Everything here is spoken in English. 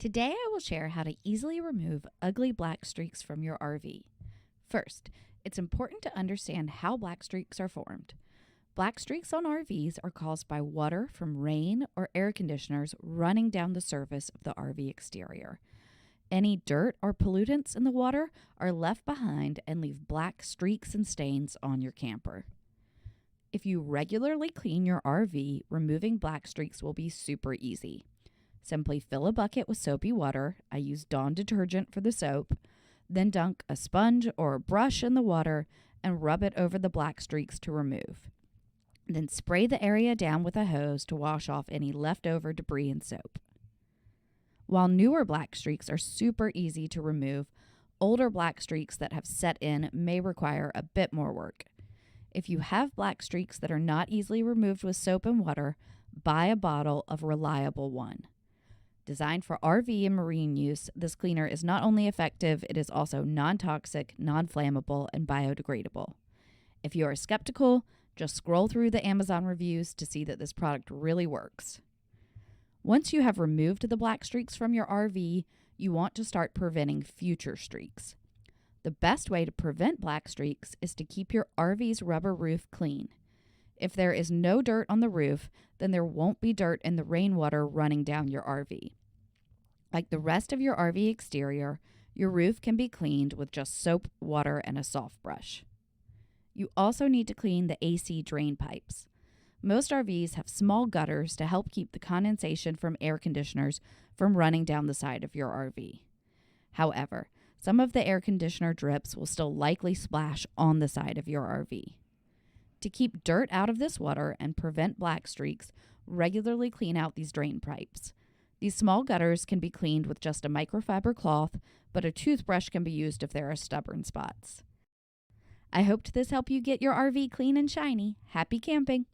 Today I will share how to easily remove ugly black streaks from your RV. First, it's important to understand how black streaks are formed. Black streaks on RVs are caused by water from rain or air conditioners running down the surface of the RV exterior. Any dirt or pollutants in the water are left behind and leave black streaks and stains on your camper. If you regularly clean your RV, removing black streaks will be super easy. Simply fill a bucket with soapy water. I use Dawn detergent for the soap. Then dunk a sponge or a brush in the water and rub it over the black streaks to remove. Then spray the area down with a hose to wash off any leftover debris and soap. While newer black streaks are super easy to remove, older black streaks that have set in may require a bit more work. If you have black streaks that are not easily removed with soap and water, buy a bottle of Reliable One. Designed for RV and marine use, this cleaner is not only effective, it is also non-toxic, non-flammable, and biodegradable. If you are skeptical, just scroll through the Amazon reviews to see that this product really works. Once you have removed the black streaks from your RV, you want to start preventing future streaks. The best way to prevent black streaks is to keep your RV's rubber roof clean. If there is no dirt on the roof, then there won't be dirt in the rainwater running down your RV. Like the rest of your RV exterior, your roof can be cleaned with just soap, water, and a soft brush. You also need to clean the AC drain pipes. Most RVs have small gutters to help keep the condensation from air conditioners from running down the side of your RV. However, some of the air conditioner drips will still likely splash on the side of your RV. To keep dirt out of this water and prevent black streaks, regularly clean out these drain pipes. These small gutters can be cleaned with just a microfiber cloth, but a toothbrush can be used if there are stubborn spots. I hoped this helped you get your RV clean and shiny. Happy camping!